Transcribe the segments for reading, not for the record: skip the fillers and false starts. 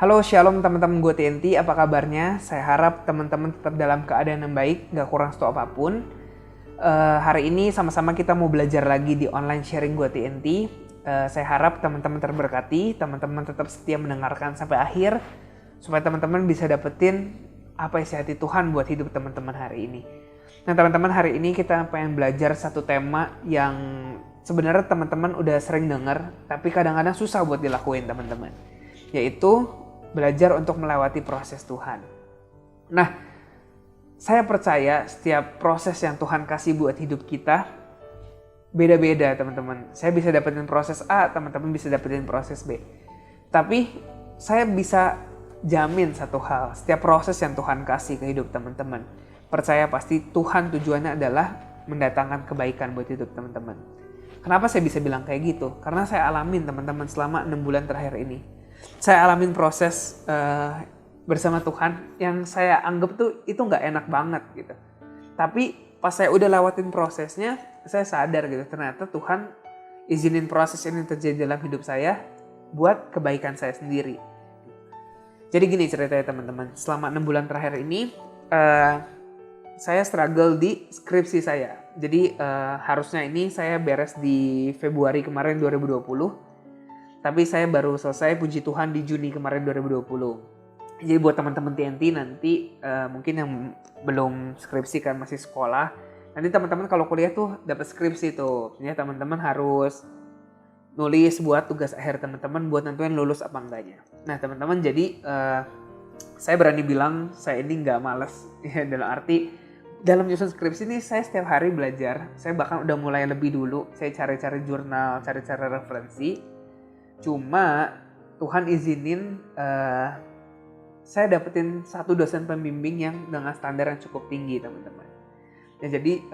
Halo Shalom teman-teman gue TNT, apa kabarnya? Saya harap teman-teman tetap dalam keadaan yang baik, gak kurang satu apapun. Hari ini sama-sama kita mau belajar lagi di online sharing gue TNT. Saya harap teman-teman terberkati, teman-teman tetap setia mendengarkan sampai akhir, supaya teman-teman bisa dapetin apa isi hati Tuhan buat hidup teman-teman hari ini. Nah teman-teman, hari ini kita pengen belajar satu tema yang sebenarnya teman-teman udah sering dengar, tapi kadang-kadang susah buat dilakuin teman-teman, yaitu belajar untuk melewati proses Tuhan. Nah, saya percaya setiap proses yang Tuhan kasih buat hidup kita beda-beda teman-teman. Saya bisa dapetin proses A, teman-teman bisa dapetin proses B. Tapi saya bisa jamin satu hal, setiap proses yang Tuhan kasih ke hidup teman-teman, percaya pasti Tuhan tujuannya adalah mendatangkan kebaikan buat hidup teman-teman. Kenapa saya bisa bilang kayak gitu? Karena saya alamin teman-teman selama 6 bulan terakhir ini. Saya alamin proses bersama Tuhan yang saya anggap tuh itu nggak enak banget gitu. Tapi pas saya udah lewatin prosesnya, saya sadar gitu, ternyata Tuhan izinin proses ini terjadi dalam hidup saya buat kebaikan saya sendiri. Jadi gini ceritanya teman-teman, selama 6 bulan terakhir ini saya struggle di skripsi saya. Jadi harusnya ini saya beres di Februari kemarin 2020. Tapi saya baru selesai, puji Tuhan, di Juni kemarin 2020. Jadi buat teman-teman TNT nanti mungkin yang belum skripsi kan masih sekolah, nanti teman-teman kalau kuliah tuh dapat skripsi tuh. Ya teman-teman harus nulis buat tugas akhir teman-teman buat nentuin lulus apa enggaknya. Nah teman-teman, jadi saya berani bilang saya ini nggak malas. Ya, dalam arti dalam nyusun skripsi ini saya setiap hari belajar. Saya bahkan udah mulai lebih dulu. Saya cari-cari jurnal, cari-cari referensi. Cuma Tuhan izinin saya dapetin satu dosen pembimbing yang dengan standar yang cukup tinggi teman-teman. Ya, jadi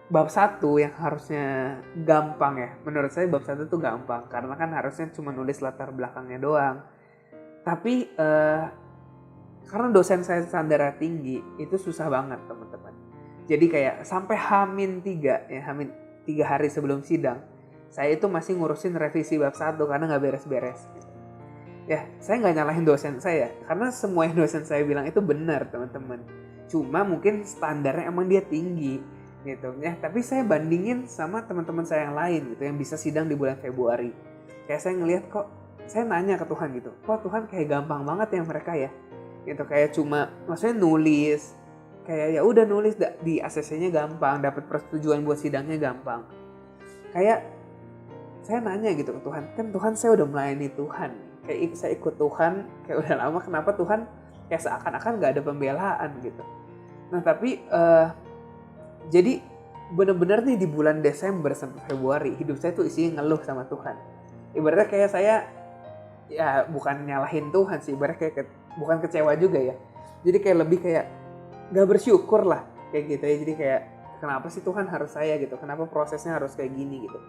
bab 1 yang harusnya gampang ya, menurut saya bab 1 tuh gampang karena kan harusnya cuma nulis latar belakangnya doang. Tapi karena dosen saya standarnya tinggi, itu susah banget teman-teman. Jadi kayak sampai H-3 ya, H-3 hari sebelum sidang, saya itu masih ngurusin revisi bab 1 karena gak beres-beres. Ya, saya gak nyalahin dosen saya, karena semua yang dosen saya bilang itu benar teman-teman. Cuma mungkin standarnya emang dia tinggi gitu ya. Tapi saya bandingin sama teman-teman saya yang lain gitu, yang bisa sidang di bulan Februari. Kayak saya ngelihat kok, saya nanya ke Tuhan gitu, kok Tuhan kayak gampang banget ya mereka ya. Gitu, kayak cuma maksudnya nulis, kayak ya udah nulis di ACC-nya gampang, dapat persetujuan buat sidangnya gampang. Kayak saya nanya gitu ke Tuhan, kan Tuhan saya udah melayani Tuhan, kayak saya ikut Tuhan, kayak udah lama, kenapa Tuhan kayak seakan-akan gak ada pembelaan gitu. Nah tapi jadi bener-bener nih di bulan Desember sampai Februari, hidup saya tuh isinya ngeluh sama Tuhan. Ibaratnya kayak saya, ya bukan nyalahin Tuhan sih, ibaratnya kayak bukan kecewa juga ya. Jadi kayak lebih kayak gak bersyukur lah, kayak gitu ya. Jadi kayak kenapa sih Tuhan harus saya gitu, kenapa prosesnya harus kayak gini gitu.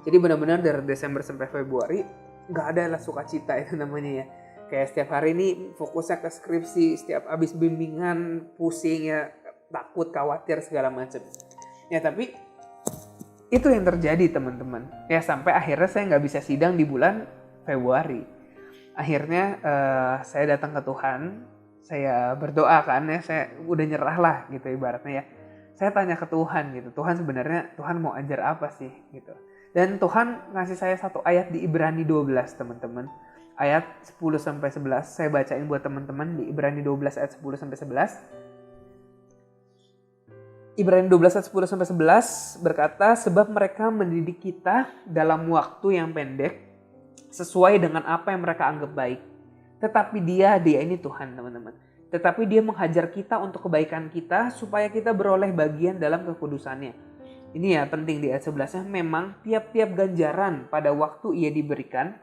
Jadi benar-benar dari Desember sampai Februari gak ada lah sukacita itu namanya ya. Kayak setiap hari ini fokusnya ke skripsi, setiap abis bimbingan pusing ya, takut, khawatir segala macam. Ya tapi itu yang terjadi teman-teman. Ya sampai akhirnya saya gak bisa sidang di bulan Februari. Akhirnya saya datang ke Tuhan, saya berdoa kan ya, saya udah nyerah lah gitu ibaratnya ya. Saya tanya ke Tuhan gitu, Tuhan sebenarnya Tuhan mau ajar apa sih gitu. Dan Tuhan ngasih saya satu ayat di Ibrani 12 teman-teman. Ayat 10-11 saya bacain buat teman-teman di Ibrani 12 ayat 10-11. Ibrani 12 ayat 10-11 berkata, sebab mereka mendidik kita dalam waktu yang pendek sesuai dengan apa yang mereka anggap baik. Tetapi dia ini Tuhan teman-teman. Tetapi dia menghajar kita untuk kebaikan kita supaya kita beroleh bagian dalam kekudusannya. Ini ya penting di ayat 11-nya, memang tiap-tiap ganjaran pada waktu ia diberikan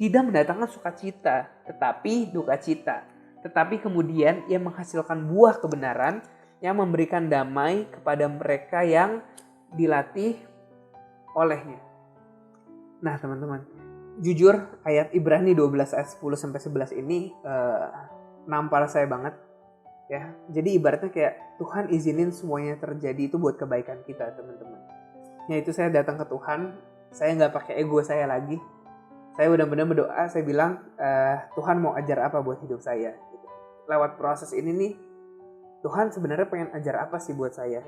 tidak mendatangkan sukacita, tetapi duka cita. Tetapi kemudian ia menghasilkan buah kebenaran yang memberikan damai kepada mereka yang dilatih olehnya. Nah teman-teman, jujur ayat Ibrani 12 ayat 10-11 ini nampar saya banget. Ya, jadi ibaratnya kayak Tuhan izinin semuanya terjadi itu buat kebaikan kita teman-teman. Ya itu saya datang ke Tuhan, saya nggak pakai ego saya lagi. Saya benar-benar berdoa, saya bilang, Tuhan mau ajar apa buat hidup saya. Gitu. Lewat proses ini nih, Tuhan sebenarnya pengen ajar apa sih buat saya.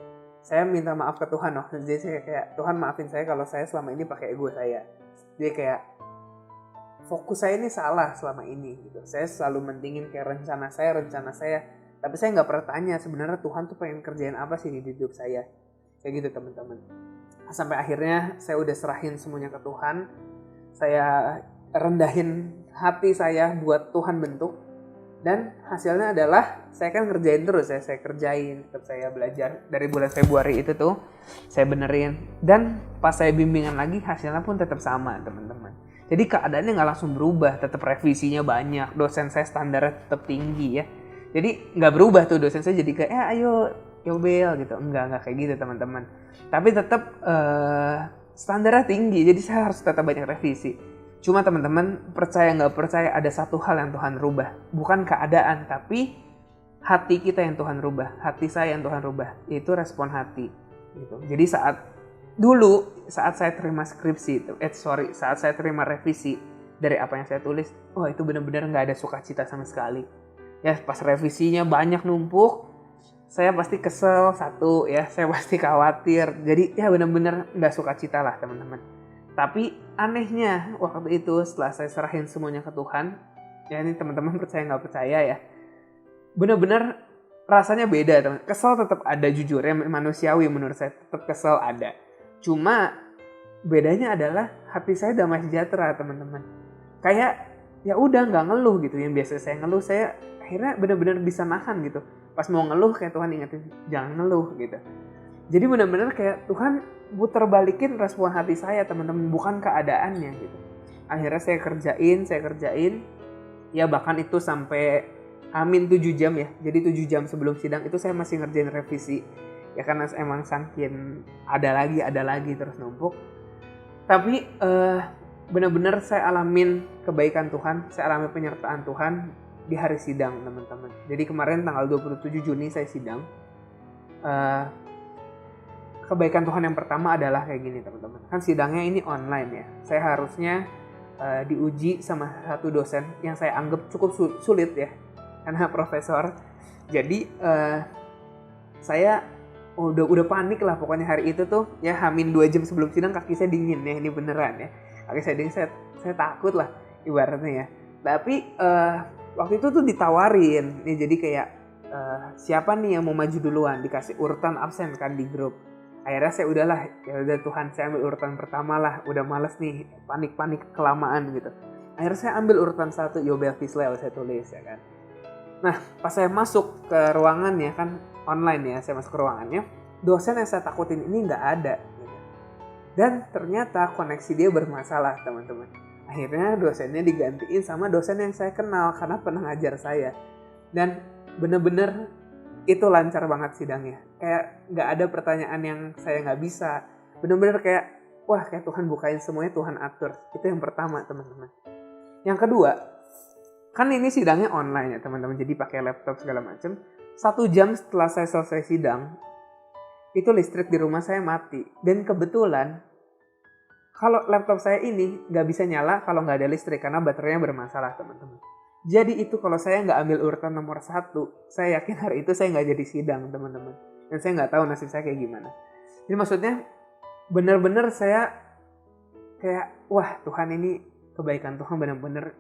Saya minta maaf ke Tuhan, jadi saya kayak, Tuhan maafin saya kalau saya selama ini pakai ego saya. Jadi kayak, fokus saya ini salah selama ini. Gitu. Saya selalu mentingin kayak rencana saya. Tapi saya nggak pernah tanya sebenarnya Tuhan tuh pengen kerjain apa sih di hidup saya. Kayak gitu teman-teman. Sampai akhirnya saya udah serahin semuanya ke Tuhan. Saya rendahin hati saya buat Tuhan bentuk. Dan hasilnya adalah saya kan ngerjain terus ya. Saya kerjain, tetap saya belajar. Dari bulan Februari itu tuh saya benerin. Dan pas saya bimbingan lagi hasilnya pun tetap sama teman-teman. Jadi keadaannya nggak langsung berubah. Tetap revisinya banyak. Dosen saya standarnya tetap tinggi ya. Jadi nggak berubah tuh dosen saya jadi kayak ayo Yobel gitu. Enggak kayak gitu teman-teman. Tapi tetap standarnya tinggi, jadi saya harus tetap banyak revisi. Cuma teman-teman, percaya nggak percaya ada satu hal yang Tuhan rubah. Bukan keadaan, tapi hati kita yang Tuhan rubah. Hati saya yang Tuhan rubah, yaitu respon hati. Gitu. Jadi saat saya terima skripsi, saat saya terima revisi dari apa yang saya tulis, itu benar-benar nggak ada sukacita sama sekali. Ya pas revisinya banyak numpuk, saya pasti kesel satu ya, saya pasti khawatir. Jadi ya benar-benar nggak sukacita lah teman-teman. Tapi anehnya waktu itu setelah saya serahin semuanya ke Tuhan, ya ini teman-teman percaya nggak percaya ya, benar-benar rasanya beda teman. Kesel tetap ada, jujur ya manusiawi menurut saya tetap kesel ada. Cuma bedanya adalah hati saya damai sejahtera teman-teman. Kayak ya udah nggak ngeluh gitu. Yang biasa saya ngeluh, saya akhirnya benar-benar bisa nahan gitu. Pas mau ngeluh kayak Tuhan ingetin jangan ngeluh gitu. Jadi benar-benar kayak Tuhan puter balikin respon hati saya teman-teman, bukan keadaannya gitu. Akhirnya saya kerjain. Ya bahkan itu sampai 7 jam ya. Jadi 7 jam sebelum sidang itu saya masih ngerjain revisi. Ya karena emang saking ada lagi terus numpuk. Tapi benar-benar saya alamin kebaikan Tuhan, saya alami penyertaan Tuhan di hari sidang teman-teman. Jadi kemarin tanggal 27 Juni saya sidang. Kebaikan Tuhan yang pertama adalah kayak gini teman-teman. Kan sidangnya ini online ya. Saya harusnya diuji sama satu dosen yang saya anggap cukup sulit ya. Karena profesor. Jadi saya udah panik lah pokoknya hari itu tuh. Ya hamin 2 jam sebelum sidang kaki saya dingin ya. Ini beneran ya. Kaki saya dingin, saya takut lah ibaratnya ya. Tapi waktu itu tuh ditawarin, nih jadi kayak siapa nih yang mau maju duluan, dikasih urutan absen kan di grup. Akhirnya saya ya udah Tuhan, saya ambil urutan pertama lah, udah males nih panik kelamaan gitu. Akhirnya saya ambil urutan 1, Yobel Fislel saya tulis ya kan. Nah pas saya masuk ke ruangannya kan online ya, saya masuk ke ruangannya, dosen yang saya takutin ini nggak ada. Gitu. Dan ternyata koneksi dia bermasalah teman-teman. Akhirnya dosennya digantiin sama dosen yang saya kenal karena pernah ngajar saya. Dan bener-bener itu lancar banget sidangnya. Kayak gak ada pertanyaan yang saya gak bisa. Bener-bener kayak, wah kayak Tuhan bukain semuanya, Tuhan atur. Itu yang pertama teman-teman. Yang kedua, kan ini sidangnya online ya teman-teman. Jadi pakai laptop segala macam. 1 jam setelah saya selesai sidang, itu listrik di rumah saya mati. Dan kebetulan, kalau laptop saya ini nggak bisa nyala kalau nggak ada listrik karena baterainya bermasalah teman-teman. Jadi itu kalau saya nggak ambil urutan nomor 1, saya yakin hari itu saya nggak jadi sidang teman-teman. Dan saya nggak tahu nasib saya kayak gimana. Jadi maksudnya benar-benar saya kayak wah Tuhan ini kebaikan Tuhan benar-benar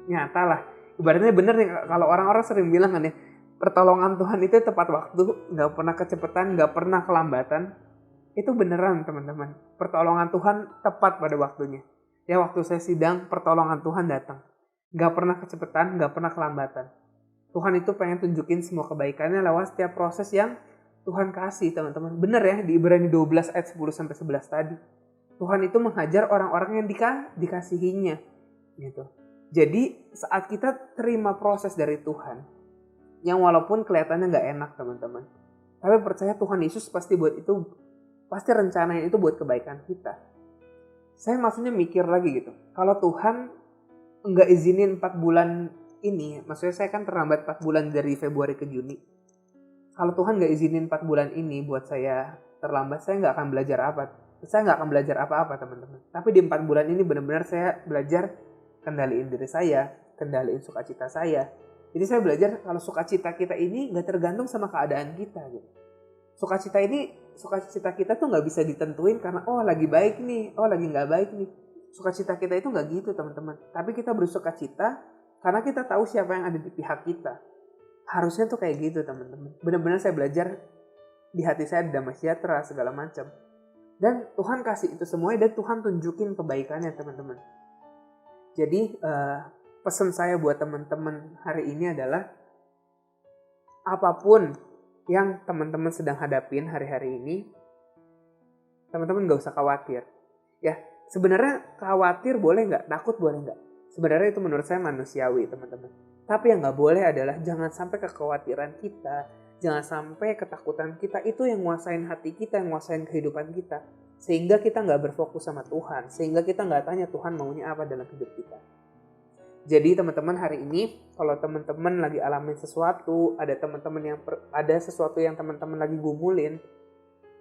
nyata lah. Ibaratnya bener nih kalau orang-orang sering bilang kan ya, pertolongan Tuhan itu tepat waktu, nggak pernah kecepatan, nggak pernah kelambatan. Itu beneran teman-teman. Pertolongan Tuhan tepat pada waktunya. Ya waktu saya sidang, pertolongan Tuhan datang. Gak pernah kecepatan, gak pernah kelambatan. Tuhan itu pengen tunjukin semua kebaikannya lewat setiap proses yang Tuhan kasih teman-teman. Bener ya di Ibrani 12 ayat 10-11 tadi. Tuhan itu menghajar orang-orang yang dikasihinya. Gitu. Jadi saat kita terima proses dari Tuhan, yang walaupun kelihatannya gak enak teman-teman. Tapi percaya Tuhan Yesus pasti rencananya itu buat kebaikan kita. Saya maksudnya mikir lagi gitu. Kalau Tuhan nggak izinin 4 bulan ini, maksudnya saya kan terlambat 4 bulan dari Februari ke Juni. Kalau Tuhan nggak izinin 4 bulan ini buat saya terlambat, saya nggak akan belajar apa. Saya nggak akan belajar apa-apa teman-teman. Tapi di 4 bulan ini benar-benar saya belajar kendaliin diri saya, kendaliin sukacita saya. Jadi saya belajar kalau sukacita kita ini nggak tergantung sama keadaan kita gitu. Sukacita kita tuh nggak bisa ditentuin karena lagi baik nih, lagi nggak baik nih. Sukacita kita itu nggak gitu teman-teman. Tapi kita bersukacita karena kita tahu siapa yang ada di pihak kita. Harusnya tuh kayak gitu teman-teman. Benar-benar saya belajar di hati saya ada damai sejahtera segala macam. Dan Tuhan kasih itu semuanya dan Tuhan tunjukin kebaikannya teman-teman. Jadi pesan saya buat teman-teman hari ini adalah apapun yang teman-teman sedang hadapin hari-hari ini, teman-teman gak usah khawatir. Ya, sebenarnya khawatir boleh nggak, takut boleh nggak. Sebenarnya itu menurut saya manusiawi teman-teman. Tapi yang nggak boleh adalah jangan sampai kekhawatiran kita, jangan sampai ketakutan kita itu yang nguasain hati kita, yang nguasain kehidupan kita. Sehingga kita nggak berfokus sama Tuhan, sehingga kita nggak tanya Tuhan maunya apa dalam hidup kita. Jadi teman-teman hari ini, kalau teman-teman lagi alamin sesuatu, ada sesuatu yang teman-teman lagi gumulin,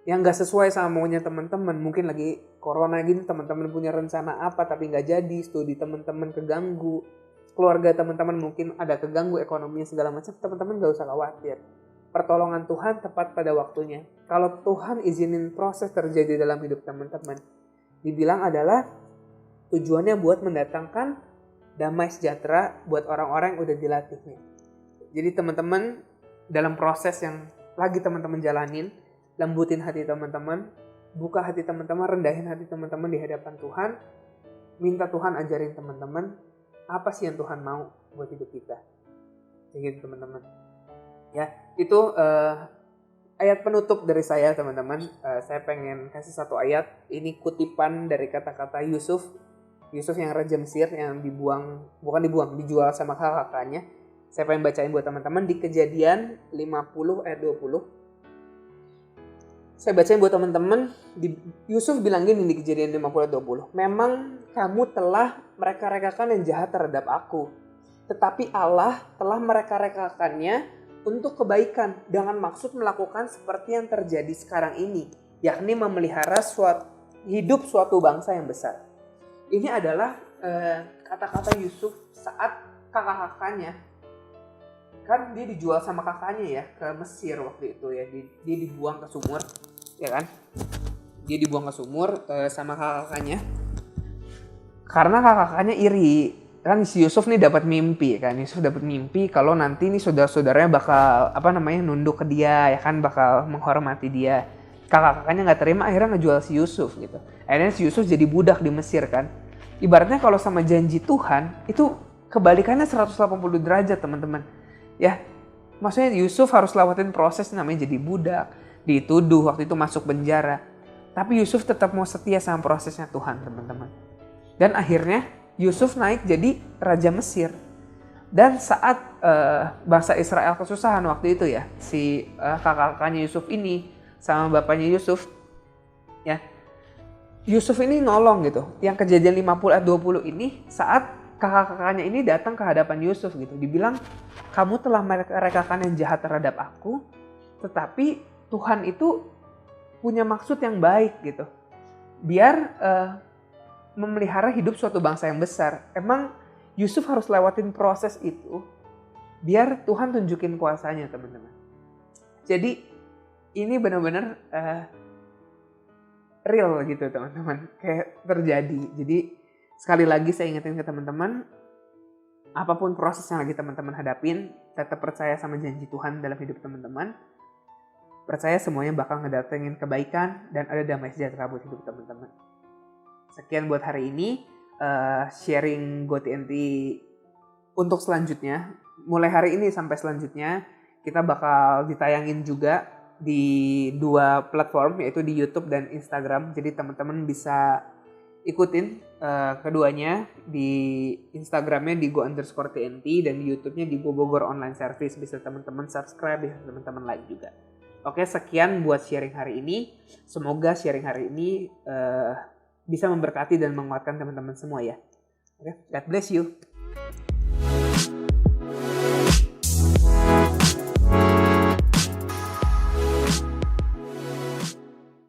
yang nggak sesuai sama maunya teman-teman, mungkin lagi corona gini, teman-teman punya rencana apa tapi nggak jadi, studi teman-teman keganggu, keluarga teman-teman mungkin ada keganggu ekonominya segala macam, teman-teman nggak usah khawatir. Pertolongan Tuhan tepat pada waktunya. Kalau Tuhan izinin proses terjadi dalam hidup teman-teman, dibilang adalah tujuannya buat mendatangkan damai sejahtera buat orang-orang yang udah dilatihnya. Jadi teman-teman dalam proses yang lagi teman-teman jalanin, lembutin hati teman-teman, buka hati teman-teman, rendahin hati teman-teman di hadapan Tuhan, minta Tuhan ajarin teman-teman apa sih yang Tuhan mau buat hidup kita. Kayak gitu teman-teman. Ya, itu ayat penutup dari saya teman-teman. Saya pengen kasih satu ayat. Ini kutipan dari kata-kata Yusuf yang Raja Mesir yang dijual sama kakaknya. Saya pengen bacain buat teman-teman di Kejadian 50 ayat 20. Saya bacain buat teman-teman. Yusuf bilang gini di Kejadian 50 ayat 20. Memang kamu telah mereka-rekakan yang jahat terhadap aku. Tetapi Allah telah mereka-rekakannya untuk kebaikan dengan maksud melakukan seperti yang terjadi sekarang ini. Yakni memelihara hidup suatu bangsa yang besar. Ini adalah kata-kata Yusuf saat kakak-kakaknya, kan dia dijual sama kakaknya ya ke Mesir waktu itu ya, dia dibuang ke sumur, ya kan? Dia dibuang ke sumur sama kakak-kakaknya, karena kakak-kakaknya iri. Kan si Yusuf nih dapat mimpi kan, Yusuf dapat mimpi kalau nanti nih saudara-saudaranya bakal nunduk ke dia, ya kan, bakal menghormati dia. Kakak-kakaknya nggak terima, akhirnya ngejual si Yusuf gitu. Akhirnya si Yusuf jadi budak di Mesir kan. Ibaratnya kalau sama janji Tuhan itu kebalikannya 180 derajat teman-teman. Ya, maksudnya Yusuf harus lewatin proses namanya jadi budak, dituduh waktu itu masuk penjara. Tapi Yusuf tetap mau setia sama prosesnya Tuhan teman-teman. Dan akhirnya Yusuf naik jadi Raja Mesir. Dan saat bangsa Israel kesusahan waktu itu ya, si kakak-kakaknya Yusuf ini sama bapaknya Yusuf, ya, Yusuf ini nolong gitu. Yang Kejadian 50 ayat 20 ini saat kakak-kakaknya ini datang ke hadapan Yusuf gitu. Dibilang, kamu telah merekakan yang jahat terhadap aku, tetapi Tuhan itu punya maksud yang baik gitu. Biar memelihara hidup suatu bangsa yang besar. Emang Yusuf harus lewatin proses itu biar Tuhan tunjukin kuasanya teman-teman. Jadi ini benar-benar real gitu teman-teman, kayak terjadi. Jadi sekali lagi saya ingetin ke teman-teman, apapun proses yang lagi teman-teman hadapin, tetap percaya sama janji Tuhan dalam hidup teman-teman. Percaya semuanya bakal ngedatengin kebaikan dan ada damai sejahtera buat hidup teman-teman. Sekian buat hari ini, sharing GoTNT untuk selanjutnya. Mulai hari ini sampai selanjutnya kita bakal ditayangin juga di 2 platform, yaitu di YouTube dan Instagram. Jadi teman-teman bisa ikutin keduanya. Di Instagramnya di go_tnt dan di YouTube-nya di Go Bogor Online Service. Bisa teman-teman subscribe, bisa teman-teman like juga. Oke, sekian buat sharing hari ini. Semoga sharing hari ini bisa memberkati dan menguatkan teman-teman semua ya. Oke, God bless you.